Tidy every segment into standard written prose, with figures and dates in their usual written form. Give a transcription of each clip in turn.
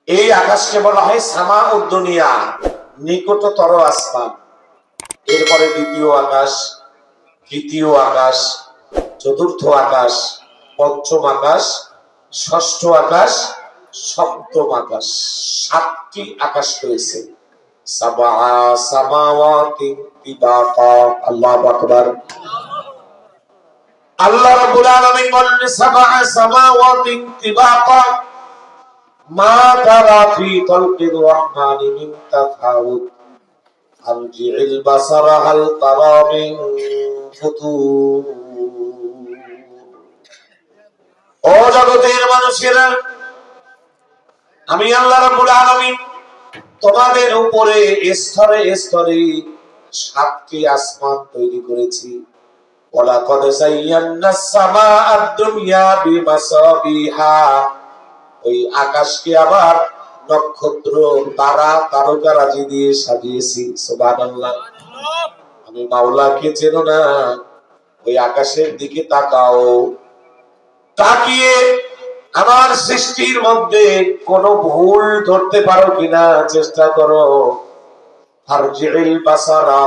এই আকাশকে বলা হয় সামা ও দুনিয়া, নিকটতর আসমান। এরপরে দ্বিতীয় আকাশ, তৃতীয় আকাশ, চতুর্থ আকাশ, পঞ্চম আকাশ, ষষ্ঠ আকাশ, সপ্তম আকাশ। 7টি আকাশ রয়েছে। সাবা সামাওয়াতি তিবাকা। আল্লাহু আকবার। আল্লাহ রাব্বুল আলামিন বলেন সাবা সামাওয়াতি তিবাকা মা তারা ফি খালকির রহমানি মিন তাফাউত আরজি'ল বাসারা হাল তারা মিন ফুতুর। ও জগতের মানুষেরা, আমি আল্লাহ রাব্বুল আলামিন তোমাদের উপরে স্তরে স্তরে 7টি আসমান তৈরি করেছি। ওয়ালাকাদ যায়্যানাস সামাআদ দুনিয়া বিমাসাবিহা। ওই আকাশকে আবার নক্ষত্র, তারা, তারকারাজি দিয়ে সাজিয়েছি। সুবহানাল্লাহ। আমি মাওলাকে চেনো না? ওই আকাশের দিকে তাকাও, তাকিয়ে আমার সৃষ্টির মধ্যে কোনো ভুল ধরতে পারো কিনা চেষ্টা করো। ফারজি'ল বাসারা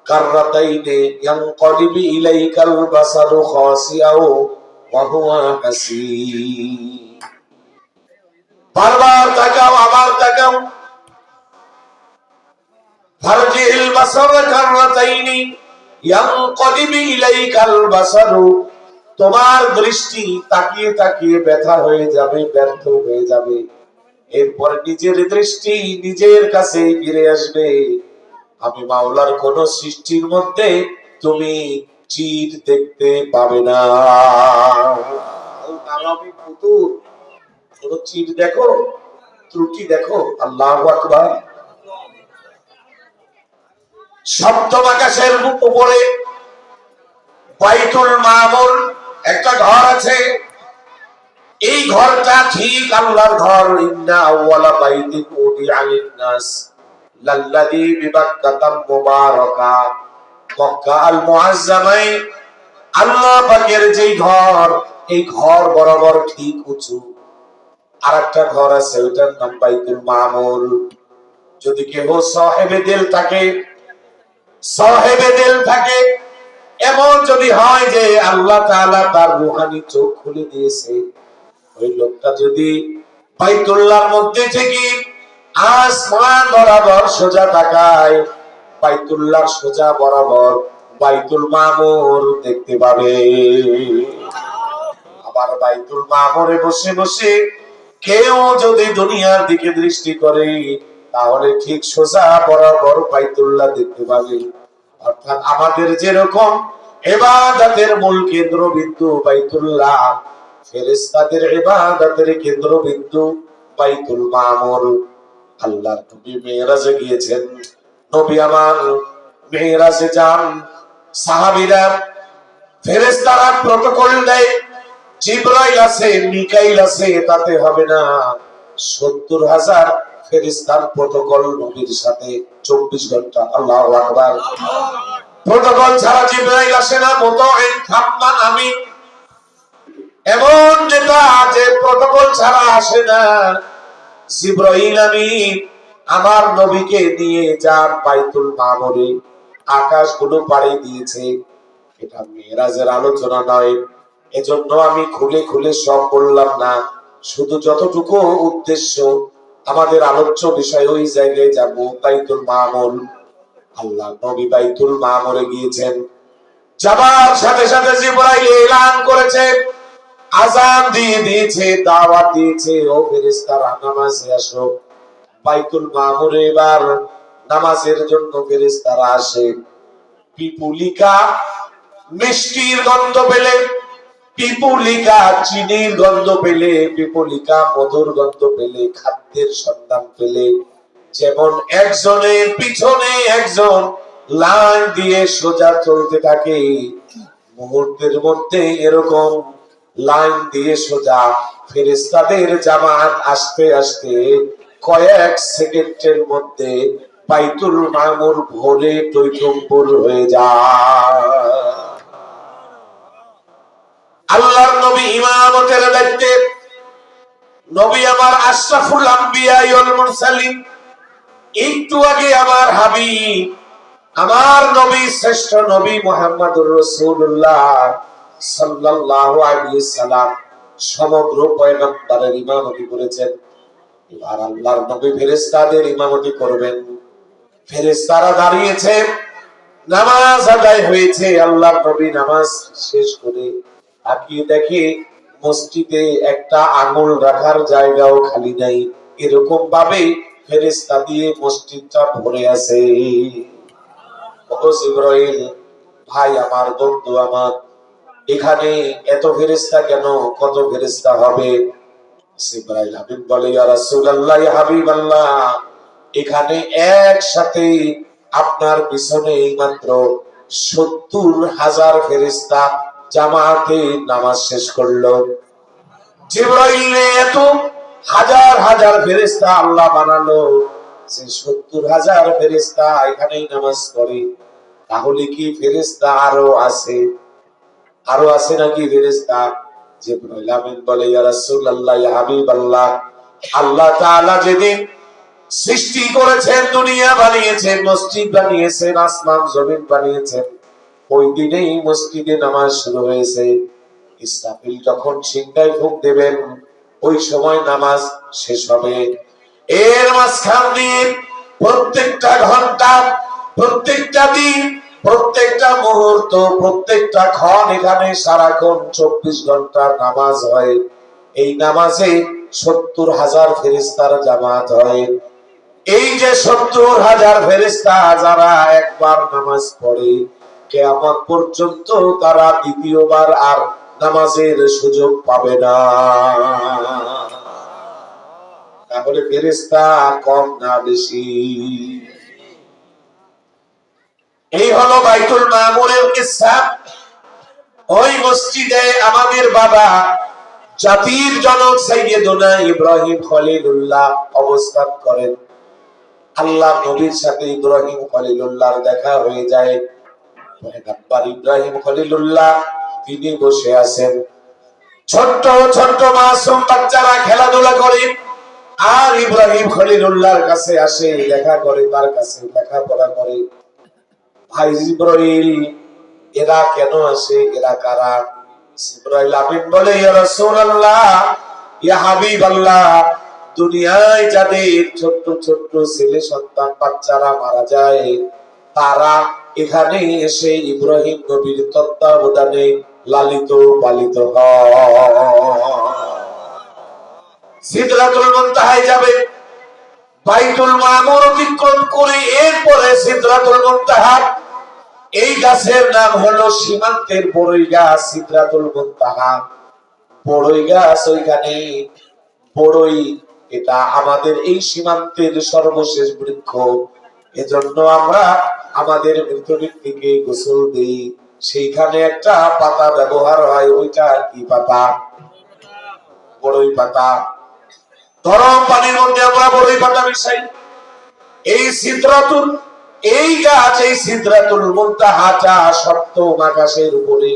কাররাতাইনি ইয়ানকালিবু ইলাইকাল বাসারু খাসিআও ওয়া হুয়া হাসীব। বারবার তাকাও, আবার তাকাও। ফারজি'ল বাসারা কাররাতাইনি ইয়ানকালিবু ইলাইকাল বাসারু। তোমার দৃষ্টি তাকিয়ে তাকিয়ে ব্যথা হয়ে যাবে, ব্যর্থ হয়ে যাবে। এরপর নিজের দৃষ্টি নিজের কাছে ফিরে আসবে। আমি মাওলার কোন সৃষ্টির মধ্যে তুমি চির দেখতে পাবে না। কোন চির দেখো, ত্রুটি দেখো? আল্লাহু আকবার। সপ্তম আকাশের উপরে বাইতুল মামুর একটা ঘর আছে। এই ঘরটা ঠিক আল্লাহর ঘর। ইন্না আউওয়ালা বাইতিন উদিআ লিন-নাস লাল্লাযী বিবাক্কাতা মুবারাকা। মক্কা আল মুআজ্জামায় আল্লাহ পাকের যেই ঘর, এই ঘর বরাবর ঠিক উঁচু। আরেকটা ঘর আছে, ওইটার নাম বাইতুল মামুর। যদি কেহ সাহেবে দিল থাকে, সাহেবে দিল থাকে, এমন যদি হয় যে আল্লাহ তাআলা তার রূহানি চোখ খুলে দিয়েছে, ওই লোকটা যদি বাইতুল্লাহর মধ্যে থেকে আসমান বরাবর সোজা তাকায়, বাইতুল্লাহর সোজা বরাবর বাইতুল মামুর দেখতে পাবে। আবার বাইতুল মামুরে বসে বসে কেউ যদি দুনিয়ার দিকে দৃষ্টি করে, তাহলে ঠিক সোজা বরাবর বাইতুল্লাহ দেখতে পাবে। অর্থাৎ আমাদের যেরকম ইবাদতের মূল কেন্দ্রবিন্দু বাইতুল্লাহ, ফেরেশতাদের ইবাদতের কেন্দ্রবিন্দু বাইতুল মামুর। আল্লাহর নবী মেরাজে গিয়েছেন। নবী আমার মেরাজে যান, সাহাবীরা, ফেরেশতারা প্রটোকল দেয়, জিবরাইল আছে, মিকাইল আছে, তাতে হবে না। ৭০,০০০ ফেরেশতার প্রটোকল নবীর সাথে ২৪ ঘন্টা। আল্লাহু আকবার। প্রটোকল ছাড়া জিবরাইল আসে না। মুতাইন থাম্মান আমিন, এমন নেতা যে প্রটোকল ছাড়া আসে না। জিবরাইল আমিন আমার নবীকে নিয়ে যান বাইতুল মামুরে। আকাশগুলো পাড়ি দিয়েছে। এটা মেরাজের আলোচনা নয়, এজন্য আমি খুলে খুলে সব বললাম না। শুধু যতটুকু উদ্দেশ্য, আমাদের আলোচ্য বিষয় ওই জায়গায় যাব, বাইতুল মামুর। আল্লাহ নবী বাইতুল মামুরে গিয়েছেন। যাবার সাথে সাথে জিবরাইল এলান করেছে, আযান দিয়ে দিয়েছে, দাওয়াত দিয়েছে, ও ফেরেশতারা নামাজে আসো। বাইতুল মামুরে এবার নামাজের জন্য ফেরেশতারা আসে। পিপুলিকা মিষ্টির গন্ধ পেলে, পিপুলিকা চিনির গন্ধ পেলে, পিপুলিকা মধুর গন্ধ পেলে, খাদ্যের সন্ধান পেলে, যেমন একজনের পিছনে একজন লাইন দিয়ে সোজা চলতে থাকে, মুহূর্তের মধ্যে এরকম লাইন দিয়ে সোজা ফেরেশতাদের জামাত আসতে আসতে কয়েক সেকেন্ডের মধ্যে বাইতুল মামুর ভরে টইটম্বুর হয়ে যায়। আল্লাহর নবী ইমামতের দায়িত্বে নবী আমার আশরাফুল আম্বিয়া ওয়াল মুরসালিন, একটু আগে আমার হাবিব, আমার নবী, শ্রেষ্ঠ নবী মুহাম্মদুর রাসূলুল্লাহ সাল্লাল্লাহু আলাইহি সাল্লাম সমগ্র পয়গম্বরের ইমামতি করেছেন। এবার আল্লাহর নবী ফেরেশতাদের ইমামতি করবেন। ফেরেশতারা দাঁড়িয়েছে, নামাজ আদায় হয়েছে। আল্লাহর নবী নামাজ শেষ করে তাকিয়ে দেখে মসজিদে একটা আঙুল রাখার জায়গাও খালি নাই। এরকম ভাবে ফেরেশতা দিয়ে মসজিদটা ভরে আছে। জিবরাইল, ভাই আমার, বন্ধু আমার, এখানে এত ফেরেশতা কেন? কত ফেরেশতা হবে? জিবরাইল আমিন বলে, ইয়া রাসূলুল্লাহ, ইয়া হাবিবাল্লাহ, এখানে একসাথে আপনার পিছনে মাত্র 70,000 ফেরেশতা জামাতে নামাজ শেষ করলো। জিবরাইল এত হাজার হাজার ফেরেশতা আল্লাহ বানালো যে 70,000 ফেরেশতা এখানেই নামাজ পড়ে। তাহলে কি ফেরেশতা আরো আছে? আরো আছে নাকি ফেরেশতা? জিবরাইল আমিন বলে, ইয়া রাসূলুল্লাহ, ইয়া হাবিবাল্লাহ, আল্লাহ তাআলা যেদিন সৃষ্টি করেছেন, দুনিয়া বানিয়েছেন, মসজিদ বানিয়েছেন, আসমান জমিন বানিয়েছেন, ওই দিনেই মসজিদে নামাজ শুরু হয়েছে। ইসরাফিল যখন সিংহায় ফুঁক দেবেন, ওই সময় নামাজ শেষ হবে। এর মাঝখান দিয়ে প্রত্যেকটা ঘন্টা, প্রত্যেকটা দিন, প্রত্যেকটা মুহূর্ত, প্রত্যেকটা ক্ষণ এখানে সারাক্ষণ 24 ঘন্টা নামাজ হয়। এই নামাজে 70,000 ফেরেশতার জামাত হয়। এই যে 70,000 ফেরেশতা যারা একবার নামাজ পড়ে, কিয়ামত পর্যন্ত তারা দ্বিতীয়বার আর নামাজের সুযোগ পাবে না। তাহলে ফেরেশতা কম না বেশি? এই হলো বাইতুল মামুরের কিসসা। ওই মসজিদে আমাদের বাবা, জাতির জনক সাইয়েদুনা ইব্রাহিম খলিলুল্লাহ অবস্থান করেন। আল্লাহ নবীর সাথে ইব্রাহিম খলিলুল্লাহর দেখা হয়ে যায়। পয়গম্বর ইব্রাহিম খলিলুল্লাহ তিনি বসে আছেন। ছোট্ট ছোট্ট মাসুম বাচ্চারা খেলাধুলা করে, আর ইব্রাহিম খলিলুল্লাহর কাছে আসে, দেখা করে, তার কাছে লেখাপড়া করে। ভাই জিবরাইল, এরা কেন আসে? এরা কারা? জিবরাইল আমিন বলে, ইয়া রাসূলুল্লাহ, ইয়া হাবিবাল্লাহ, দুনিয়ায় যাদের ছোট্ট ছোট্ট ছেলে সন্তান বাচ্চারা মারা যায়, তারা এখানে এসে ইব্রাহিম নবীর তত্ত্বাবধানে লালিত পালিত হয়। সিদরাতুল মুনতাহায় যাবে, বাইতুল মামুর অতিক্রম করে এরপরে সিদরাতুল মুনতাহা। এই গাছের নাম হলো সীমান্তের বড়ই গাছ, সিদরাতুল মুনতাহা। বড়ই গাছ, ওইখানে বড়ই, এটা আমাদের এই সীমান্তের সর্বশেষ বৃক্ষ। এজন্য আমরা আমাদের মৃতদেহ থেকে গোসল দেই, সেইখানে একটা পাতা ব্যবহার হয়। ওইটা কি পাতা? বড়ই পাতা। গরম পানির মধ্যে আমরা বড়ই পাতা মিশাই। এই সিদরাতুল, এই গাছ, এই সিদরাতুল মুনতাহাটা সপ্তম আকাশের উপরে,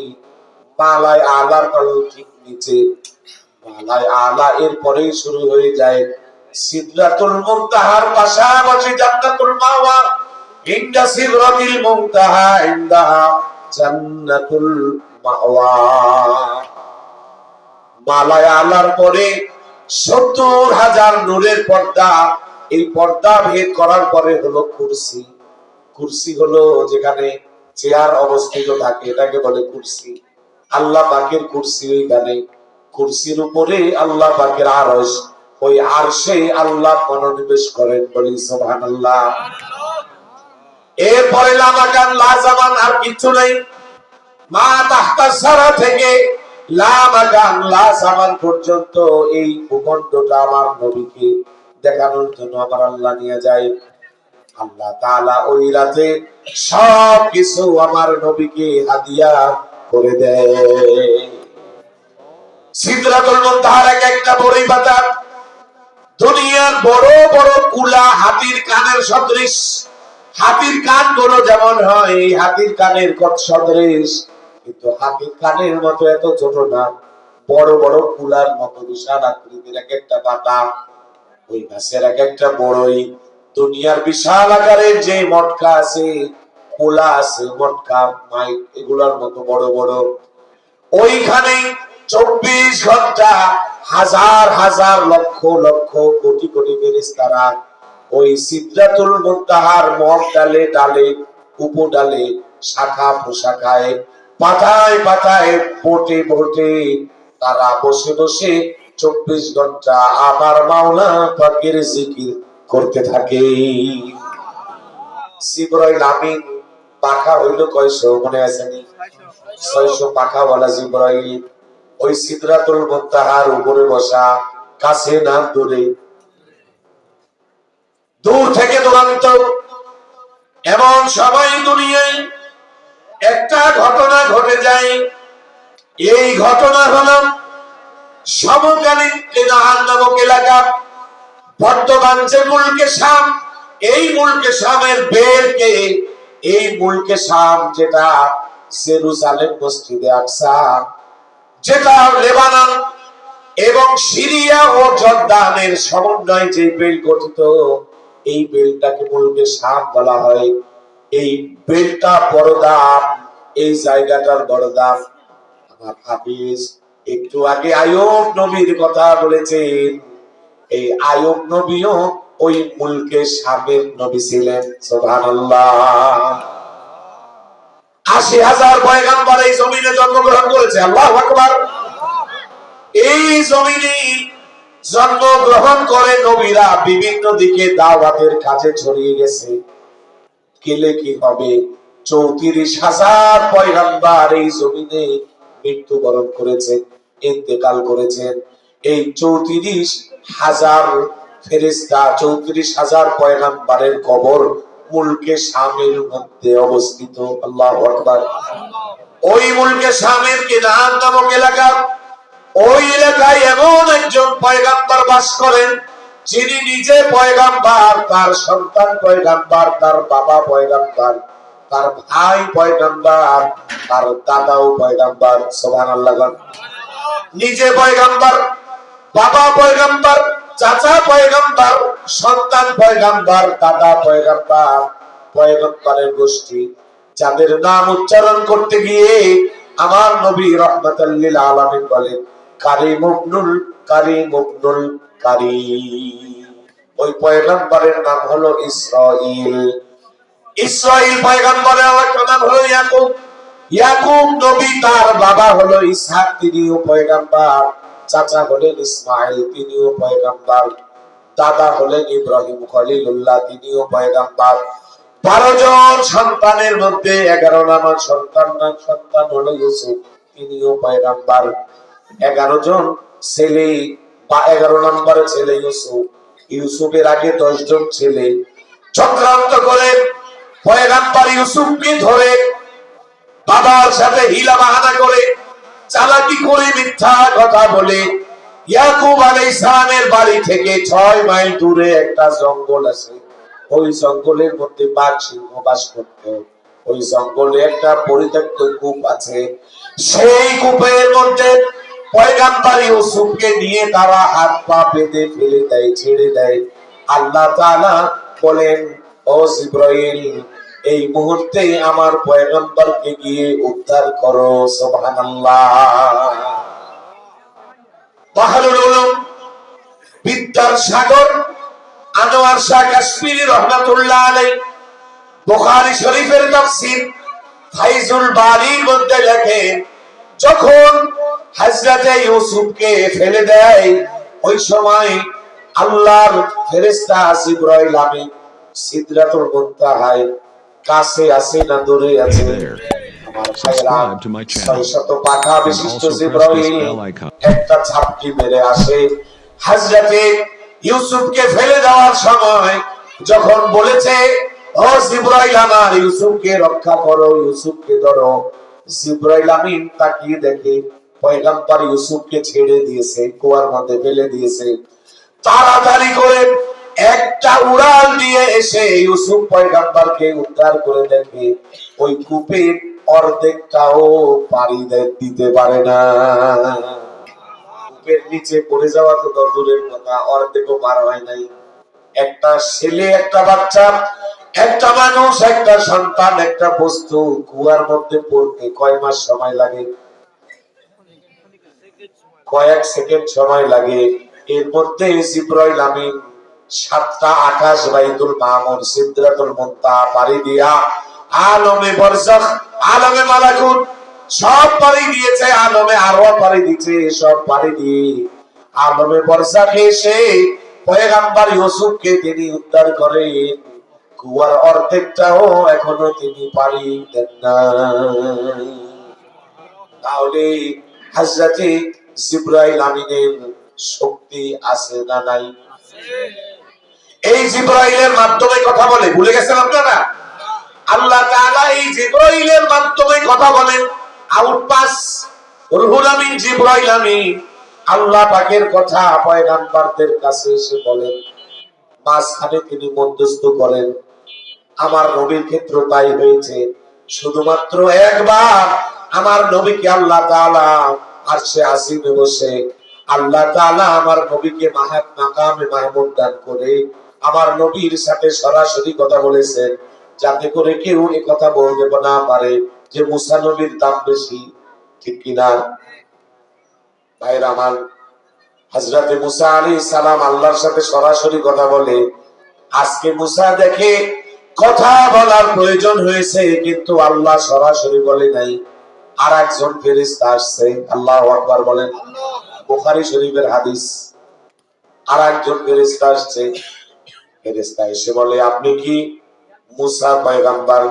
মালায় আলার ঠিক নিচে। মালায় আলা এরপরেই শুরু হয়ে যায় সিদরাতুল মুনতাহার পাশাপাশি জান্নাতুল মাওয়া। ইনদা সিদরাতিল মুনতাহা ইনদাহা জান্নাতুল মাওয়া। মালায় আলার পরে 70,000 নূরের পর্দা। এই পর্দা ভেদ করার পরে হলো কুরসি। কুরসি হলো যেখানে চেয়ার অবস্থিত থাকে, এটাকে বলে কুরসি। আল্লাহ পাকের কুরসি ওইখানে। কুরসির উপরে আল্লাহ পাকের আরশ, ওই আরশে আল্লাহ মনোনিবেশ করেন, বলি সুবহানাল্লাহ। এরপরে লা মাকান লা জামান, আর কিছু নেই। মা তাহতা সারা থেকে লা মাকান লা জামান পর্যন্ত এই ভূখণ্ডটা আমার নবীকে দেখানোর জন্য আমার আল্লাহ নিয়ে যায়। আল্লাহ তাআলা ওই রাতে সব কিছু আমার নবীকে হাদিয়া করে দেয়। সিদরাতুল মুনতাহার একটা বড়ই পাতা, দুনিয়ার বড় বড় কুলা হাতির কানের সদৃশ। হাতির কান গুলো যেমন হয়, এই হাতির কানের কত সদৃশ, কিন্তু হাতির কানের মতো এত ছোট না। বড় বড় কুলার মতো বিশাল আকৃতির এক একটা পাতা, ওই গাছের এক একটা বড়ই, দুনিয়ার বিশাল আকারের যে মটকা আছে, কুলা আছে, মটকা মাইক এগুলার মতো বড় বড়, ওইখানে 24 ঘন্টা হাজার হাজার লক্ষ লক্ষ কোটি কোটি ফেরেশতারা ওই সিদরাতুল মুনতাহার মগডালে ডালে উপডালে শাখা প্রশাখায় পাতায় পাতায় বোটে বোটে তারা বসে বসে 24 ঘন্টা আমার মাওলা পাকের জিকির করতে থাকে। জিবরাইল আমিন পাখা হইল কয়শো মনে আছে নি? 600 পাখা ওয়ালা জিবরাইল ওই সিদরাতুল মুনতাহার উপরে বসা, কাছে না দূরে, দূর থেকে দূরান্ত। এমন সবাই দুনিয়ায় একটা ঘটনা ঘটে যায়, এই ঘটনা হলো সমকালীন কেনান নামক এলাকা, বর্তমান যে মুলকে শাম, এই মুলকে শামের বেরকে, এই মুলকে শাম যেটা জেরুজালেম মসজিদে আকসা, যেটা লেবানন এবং সিরিয়া ও জর্দানের সমন্বয়ে যে বেল গঠিত, এই বেলটাকে মুলকে শাম বলা হয়। এই বেলটা বড় দাম, এই জায়গাটার বড় দাম। আমার হাফিজ একটু আগে আইয়ুব নবীর কথা বলেছেন, এই আইয়ুব নবীও ওই মুলকে শামের নবী ছিলেন। সুবহানাল্লাহ। 80,000 পয়গম্বর এই জমিনে জন্মগ্রহণ করেছে। আল্লাহু আকবার। এই জমিনে জন্মগ্রহণ করে নবীরা বিভিন্ন দিকে দাওয়াতের কাজে ছড়িয়ে গেছে। গেলে কি হবে, 34,000 পয়গম্বর এই জমিনে মৃত্যুবরণ করেছেন, ইন্তেকাল করেছেন। এই 34,000 ফেরেশতা, 34,000 পয়গম্বরের কবর মুলকে শামের মধ্যে অবস্থিত। আল্লাহু আকবার। ওই মুলকে শামের কিনান নামক এলাকা, ওই এলাকায় এমন একজন পয়গম্বর বাস করেন, যিনি নিজে পয়গম্বর, তার সন্তান পয়গম্বর, তার বাবা পয়গম্বর, তার ভাই পয়গম্বর, তার দাদাও পয়গম্বর। সুবহানাল্লাহ। নিজে পয়গম্বর, বাবা পয়গম্বর, চাচা পয়গম্বর, সন্তান পয়গম্বর, দাদা পয়গম্বর, পয়গম্বরের গোষ্ঠী, যাদের নাম উচ্চারণ করতে গিয়ে আমার নবী রাহমাতাল লিল আলামিন বলেন কারিমুবনুল কারিমুবনুল কারীম। ওই পয়গম্বরের নাম হলো ইসরাঈল। ইসরাঈল পয়গম্বরের আরেকটা নাম হলো ইয়াকুব। ইয়াকুব নবী, তার বাবা হলো ইসহাক, তিনিও পয়গম্বর, চাচা হলেন ইসমাঈল, তিনিও পয়গম্বর, দাদা হলেন ইব্রাহিম খলিলুল্লাহ, তিনিও পয়গম্বর। 12 জন সন্তানের মধ্যে 11 নম্বর সন্তান হলো ইউসুফ, তিনিও পয়গম্বর। 11 জন ছেলে বা 11 নম্বর ছেলে ইউসুফ। ইউসুফের আগে 10 জন ছেলে চক্রান্ত করে পয়গম্বর ইউসুফকে ধরে বাবার সাথে হিলা বাহানা করে, চালাকি করে, মিথ্যা কথা বলে ইয়াকুব আলাইহিস সালামের বাড়ি থেকে 6 মাইল দূরে একটা জঙ্গল আছে, ওই জঙ্গলের মধ্যে বাঘ সিংহ বাস করত। ওই জঙ্গলে একটা পরিত্যক্ত কূপ আছে, সেই কূপের মধ্যে পয়গম্বর ইউসুফকে নিয়ে তারা হাত পা বেঁধে ফেলে দেয়, ছেড়ে দেয়। আল্লাহ তাআলা বলেন, ও জিবরাইল, এই মুহূর্তে আমার পয়গম্বরকে গিয়ে উদ্ধার করো। সুবহানাল্লাহ। বাহরুল উলুম, বিদ্যার সাগর আনোয়ার শাহ কাশ্মীরি রাহমাতুল্লাহ আলাইহি বুখারী শরীফের তাফসীর ফাইজুল বারীর মধ্যে লেখেন, যখন হযরতে ইউসুফকে ফেলে দেয়, ওই সময় আল্লাহর ফেরেশতা জিবরাইল আমিন সিদরাতুল মুনতাহায় কাছে আছে না দূরে আছে? আমার ভাইরা, 600 পাখা বিশিষ্ট জিবরাইল একটা ঝাপটি মেরে আসে। হযরতে ইউসুফকে ফেলে দেওয়ার সময় যখন বলেছে, ও জিবরাইল আমার ইউসুফকে রক্ষা করো, ইউসুফকে ধরো, জিবরাইল আমিন তাকিয়ে দেখে পয়গম্বর ইউসুফকে ছেড়ে দিয়েছে, কুয়ার মধ্যে ফেলে দিয়েছে। তাড়াতাড়ি করে একটা উড়াল দিয়ে এসে ইউসুফ পয়গম্বরকে উদ্ধার করে দেখে ওই কূপের অর্ধেকটাও পানি দিতে পারে না। রূপের নিচে পড়ে যাওয়া তো দূরের কথা, অর্ধেকও পার হয় নাই। একটা ছেলে, একটা বাচ্চা, একটা মানুষ, একটা সন্তান, একটা বস্তু কুয়ার মধ্যে পড়তে কয় মাস সময় লাগে? কয়েক সেকেন্ড সময় লাগে। এর মধ্যে জিবরাইল আমিন 7টা আকাশ, বাইতুল মামুর, সিদরাতুল মুনতাহা পাড়ি দিয়া আলমে বারজাখ, আলমে মালাকুত সব পাড়ি দিয়েছে, আলমে আরওয়াহ পাড়ি দিয়েছে, সব পাড়ি দিয়ে আলমে বারজাখে এসে পয়গম্বর ইউসুফকে তিনি উদ্ধার করেন। কুয়ার অর্ধেকটাও এখনো তিনি পাড়ি দেন নাই। তাহলে হযরতে জিবরাইল আমিনের শক্তি আছে না নাই? এই জিবরাইলের মাধ্যমে কথা বলে, ভুলে গেছেন আপনারা? আল্লাহ তাআলা এই জিবরাইলের মাধ্যমে কথা বলেন। আউটপাস রুহুল আমিন জিবরাইল আমিন আল্লাহ পাকের কথা পয়গম্বরদের কাছে এসে বলেন, মাঝখানে তিনি মধ্যস্থ করেন। আমার নবীর ক্ষেত্রে তাই হয়েছে। শুধুমাত্র একবার আমার নবীকে আল্লাহ তাআলা আরশে আসিমে বসে আল্লাহ তাআলা আমার নবীকে মাকামে মাহমুদ দান করে আমার নবীর সাথে সরাসরি কথা বলেছেন, যাতে করে কেউ এই কথা বলতে না পারে যে মুসা নবীর দাম বেশি। ঠিক কিনা ভাইরা আমার? হযরতে মুসা আলাইহিস সালাম আল্লাহর সাথে সরাসরি কথা বলে। আজকে মুসা দেখে কথা বলার প্রয়োজন হয়েছে, কিন্তু আল্লাহ সরাসরি বলে নাই। আর একজন ফেরেশতা আসছে, আল্লাহু আকবার বলেন, বুখারী শরীফের হাদিস। আর একজন ফেরেশতা আসছে, ফেরেশতা এসে বলে, আপনি কি মুসা পয়গম্বর?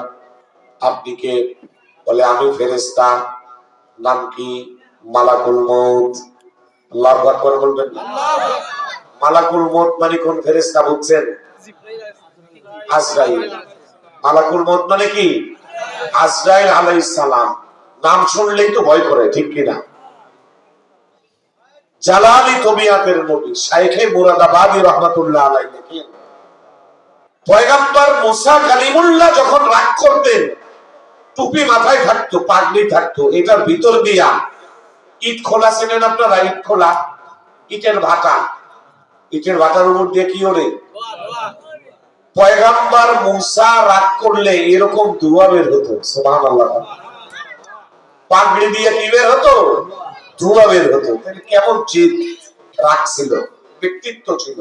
আপনি কে? বলে, আমি ফেরেশতা। নাম কি? মালাকুল মউত। আল্লাহু আকবার বলবেন। মালাকুল মউত মানে কোন ফেরেশতা বুঝছেন? আজরাইল। মালাকুল মউত মানে কি? আজরাইল আলাইহিস সালাম। নাম শুনলেই তো ভয় করে, ঠিক কিনা? জালালি তবিয়াতের নবী শাইখে মুরাদাবাদী রাহমাতুল্লাহ আলাইহি লিখেন, পয়গম্বর মুসা কালিমুল্লাহ যখন রাগ করতেন, টুপি মাথায় থাকতো, পাগড়ি থাকতো, এটার ভিতর দিয়া ইট খোলা, চেনেন আপনারা? ইট খোলা, ইটের ভাটা, ইটের ভাটার উপর দিয়ে কি ওরে? পয়গম্বর মুসা রাগ করলে এরকম ধোঁয়া বের হতো। সুবহানাল্লাহ। পাগড়ি দিয়ে কি বের হতো? ধোঁয়া বের হতো। কেমন জিদ, রাগ ছিল, ব্যক্তিত্ব ছিল,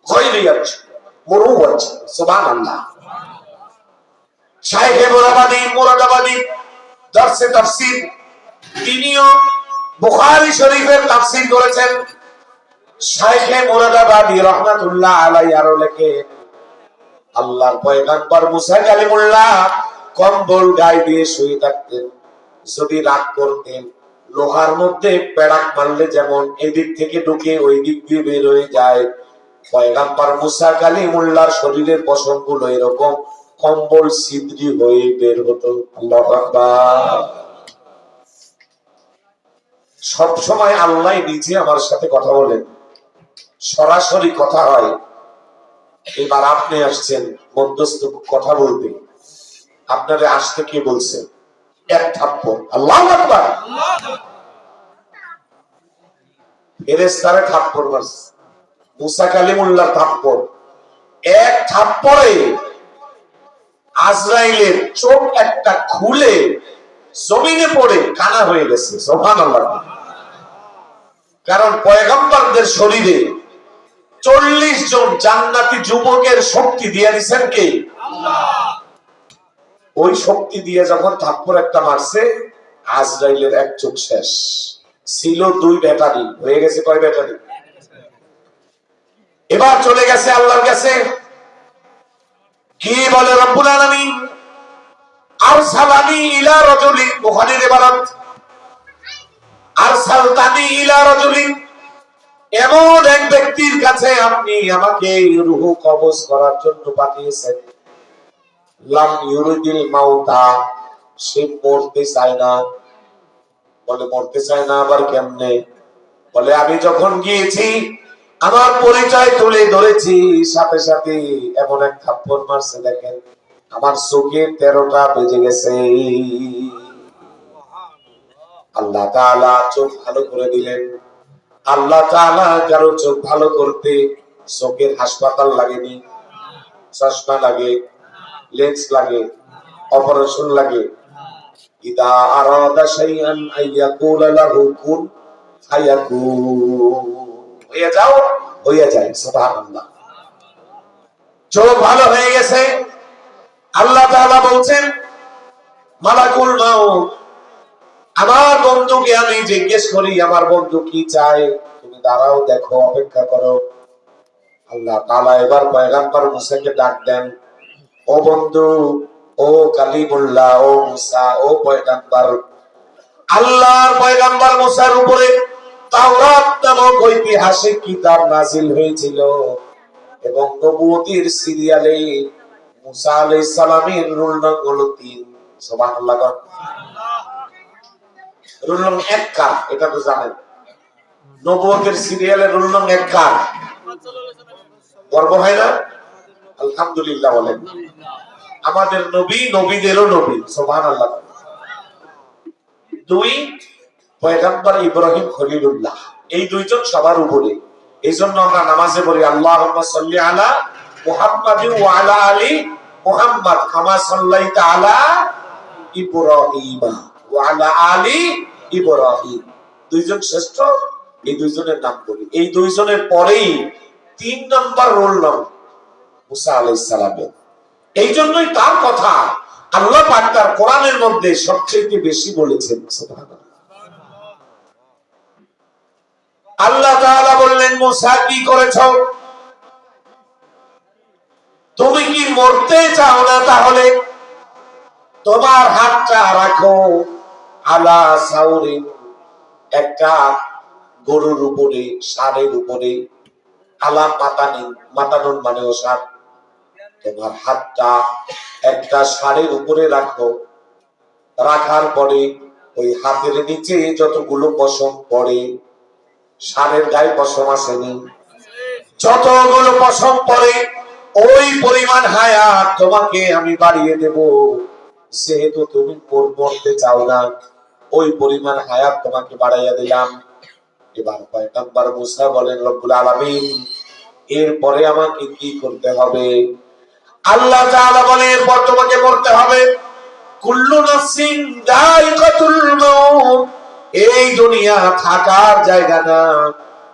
খৈরিয়ত ছিল, মুরুওয়াত ছিল। সুবহানাল্লাহ। শাইখে মুরাদাবাদী দরসে তাফসীর, তিনিও বুখারী শরীফের তাফসীর করেছেন। শাইখে মুরাদাবাদী রাহমাতুল্লাহ আলাইহি আরো লেখেন, আল্লাহর পয়গম্বর মুসা কালিমুল্লাহ কম্বল গায়ে দিয়ে শুয়ে থাকতেন। যদি রাগ করতেন, লোহার মধ্যে পেড়াক মারলে যেমন এদিক থেকে ঢুকে ওই দিক দিয়ে বের হয়ে যায়, পয়গম্বর মুসা কালিমুল্লাহর শরীরের পশমগুলো এরকম কম্বল ছিদ্রি হয়ে বের হতো। আল্লাহু আকবার। সব সময় আল্লাহ নিজে আমার সাথে কথা বলেন, সরাসরি কথা হয়। এবার আপনি আসছেন মধ্যস্থ কথা বলতে, আপনারে আসতে কে বলছে? এক থাপ্পড়। আল্লাহু আকবার। ফেরেশতারে থাপ্পড় মারছে, মুসা কালিমুল্লাহ থাপ্পড়। এক থাপ্পড়ে আজরাইলের চোখ একটা খুলে জমিনে পড়ে কানা হয়ে গেছে। সুবহানাল্লাহ। কারণ পয়গম্বরদের শরীরে 40 জন জান্নাতি যুবকের শক্তি দিয়ে দিয়েছেন কে? আল্লাহ। ওই শক্তি দিয়ে যখন থাপ্পড় একটা মারছে, আজরাইলের এক চোখ শেষ। ছিল 2 ব্যাটারি, হয়ে গেছে কয় ব্যাটারি? এবার চলে গেছে আল্লাহর কাছে। কি বলে রব্বুল আলামিন? আরসালানি ইলা রাজুলিন, বুখারীর ইবারত, আরসালতানি ইলা রাজুলিন, এমন এক ব্যক্তির কাছে আপনি আমাকে রূহ কবজ করার জন্য পাঠিয়েছেন। লাম ইউরিদিল মাউতা, সে মরতে চায় না। বলে মরতে চায় না আবার কেমনে? বলে আমি যখন গিয়েছি আমার পরিচয় তুলে ধরেছি, সাথে সাথে এমন এক থাপ্পড় মারছে, দেখেন আমার চোখে 13টা বেজে গেছে। আল্লাহ তাআলা চোখ ভালো করে দিলেন। আল্লাহ তাআলা কারো চোখ ভালো করতে চোখের হাসপাতাল লাগেনি, চশমা লাগে, লেন্স লাগে, অপারেশন লাগে। ইদা আরাদা শাইআন আইয়াকুলা লাহু কুন ফায়াকুন, হয়ে যাও, হয়ে যায়। সুবহানাল্লাহ। চোখ ভালো হয়ে গেছে, আল্লাহ তাআলা বলছেন মালাকুল মাউত, আমার বন্ধুকে আমি জিজ্ঞেস করি আমার বন্ধু কি চায়, তুমি দাঁড়াও, দেখো, অপেক্ষা করো। আল্লাহ তাআলা এবার পয়গম্বর মুসাকে ডাক দেন, ও বন্ধু, ও কালিমুল্লাহ, ও মুসা, ও পয়গম্বর। আল্লাহর পয়গম্বর মুসার উপরে তাওরাত নামক ঐতিহাসিক কিতাব নাযিল হয়েছিল এবং নবুয়তির সিরিয়ালে মুসা আলাইহিস সালামের রোল নং হলো 3। সুবহানাল্লাহ। রোল নং 1 কার এটা তো জানেন, নবুয়তের সিরিয়ালে রোল নং 1 কার? গর্ব হয় না? আলহামদুলিল্লাহ বলেন। আমাদের নবী নবীদেরও নবী। সুবহানাল্লাহ। 2 পয়গম্বর ইব্রাহিম খলিলুল্লাহ, এই দুইজন সবার উপরে। এইজন্য আমরা নামাজে বলি আল্লাহুম্মা সাল্লি আলা মুহাম্মাদিন ওয়া আলা আলি মুহাম্মাদ কামা সাল্লাইতা আলা ইব্রাহিম ওয়া আলা আলি ইব্রাহিম। দুইজন শ্রেষ্ঠ, এই দুইজনের নাম বলি। এই দুইজনের পরেই 3 নাম্বার রোল নাম মুসা আলাইহিস সালামের। এই জন্যই তার কথা আল্লাহ পাক তার কোরআনের মধ্যে সবচেয়ে বেশি বলেছেন। সুবহানাল্লাহ। আল্লাহ তাআলা বললেন, মুসা কি করেছো? তুমি কি মরতে চাও না? তাহলে তোমার হাতটা রাখো আলা সাউরিন, একটা গরুর উপরে, ষাঁড়ের উপরে। আলা মাতানিন, মাতানুন মানে ওষার। তোমার হাতটা একটা ষাঁড়ের উপরে রাখো। রাখার পরে ওই হাতের নিচে যতগুলো পশম পড়ে, ষাঁড়ের গায়ে পশম আসেনি, যতগুলো পশম পড়ে ওই পরিমাণ হায়াত তোমাকে আমি বাড়িয়ে দেব। যেহেতু তুমি মরতে চাও না, ওই পরিমাণ হায়াত তোমাকে বাড়াইয়া দিলাম। এবার পয়গম্বর মুসা বলেন, রব্বুল আলামিন, এরপরে আমাকে কি করতে হবে? আল্লাহ তাআলা বলেন, এরপর তোমাকে মরতে হবে। কুল্লু নাফসিন যায়িকাতুল মাউত, এই দুনিয়া থাকার জায়গা না,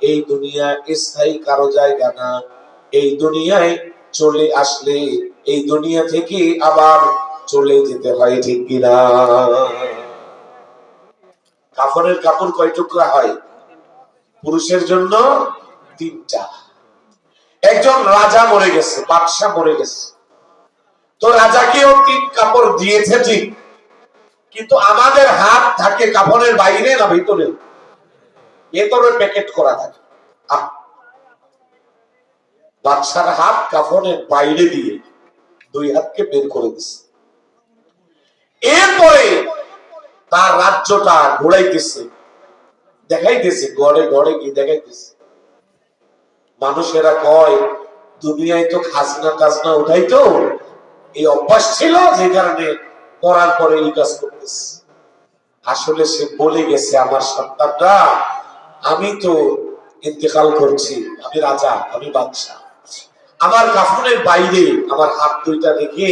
এই দুনিয়া স্থায়ী কারো জায়গা না। এই দুনিয়ায় চলে আসলে এই দুনিয়া থেকে আবার চলে যেতে হয়, ঠিক কিনা? কাফনের কাপড় কয় টুকরা হয়? পুরুষের জন্য 3টা। একজন রাজা মরে গেছে, বাদশা মরে গেছে, তো রাজাকেও 3 কাপড় দিয়েছে ঠিক, কিন্তু আমাদের হাত থাকে কাফনের বাইরে না ভিতরে? ভেতরে প্যাকেট করা থাকে। বাদশার হাত কাফনের বাইরে দিয়ে 2 হাতকে বের করে দিছে। এরপরে তার রাজ্যটা ঘোরাইতেছে, দেখাইতেছে, গড়ে গড়ে কি দেখাইতেছে। মানুষেরা কয় দুনিয়ায় তো খাজনা টাজনা উঠাইতো, এই অভ্যাস ছিল, যে কারণে মরার পরে এই কাজ করতেছে। আসলে সে বলে গেছে, আমার সন্তানরা, আমি তো ইন্তেকাল করছি, আমি রাজা, আমি বাদশা, আমার কাফনের বাইরে আমার হাত 2টা রেখে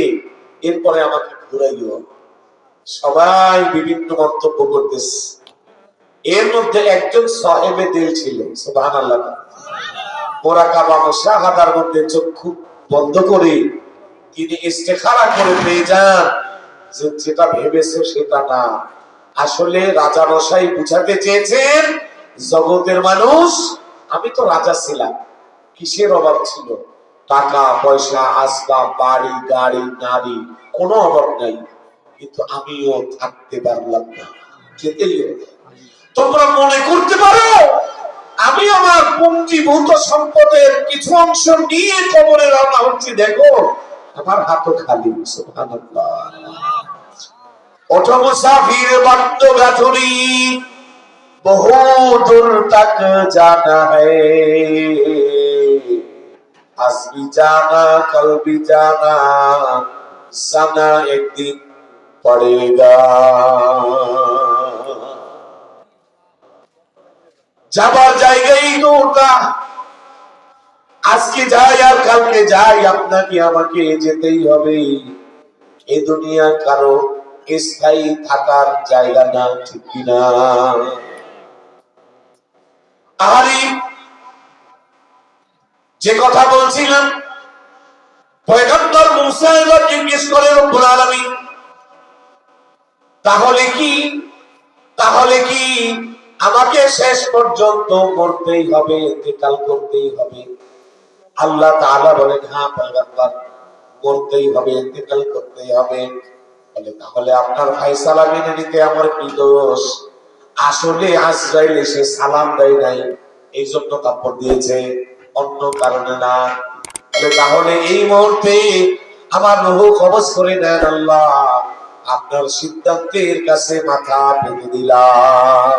এরপরে আমাকে ঘুরাইও। সবাই বিভিন্ন মন্তব্য করতেছে। এর মধ্যে একজন সাহেবে দিল ছিল, সুবহানাল্লাহ, মুরাকাবা মুশাহাদার মধ্যে চক্ষু বন্ধ করে তিনি ইস্তেখারা করে পেয়ে যান যে যেটা ভেবেছে সেটা না। আসলে রাজা মশাই বুঝাতে চেয়েছেন, জগতের মানুষ, আমি তো রাজা ছিলাম, কিসের অভাব ছিল? টাকা পয়সা, আসবাব, বাড়ি গাড়ি, নারী, কোনো অভাব নাই, কিন্তু আমিও থাকতে পারলাম না, যেতেই হবে। তোমরা মনে করতে পারো আমি আমার পুঞ্জীভূত সম্পদের কিছু অংশ নিয়ে কবরে রওনা হচ্ছি, দেখো আমার হাতও খালি। সুবহানাল্লাহ। ওঠো মুসাফির বাদ্য গাথুরি, বহু দূর তক জানা হ্যায়, আজ ভি জানা কল ভি জানা, জানা একদিন পড়েগা। যাবার জায়গায় তো ওটা, আজকে যাই আর কালকে যাই, আপনাকে আমাকে যেতেই হবে। এই দুনিয়া কারো স্থায়ী থাকার জায়গা না, ঠিক কিনা? আরে যে কথা বলছিলাম, পয়গম্বর মুসা এবার জিজ্ঞেস করে রব্বুল আলামিন, তাহলে কি আমাকে শেষ পর্যন্ত মরতেই হবে, ইন্তেকাল করতেই হবে? আল্লাহ তাআলা বলেন, হ্যাঁ পয়গম্বর, মরতেই হবে, ইন্তেকাল করতেই হবে। বলে, তাহলে আপনার ফায়সালা মেনে নিতে আমার কি দোষ? আসলে আজরাইল এসে সালাম দেয় নাই, এই জন্য কাপড় দিয়েছে, অন্য কারণে না। তাহলে এই মুহূর্তে আমার রূহ কবজ করে নেন আল্লাহ, আপনার সিদ্ধান্তের কাছে মাথা পেতে দিলাম।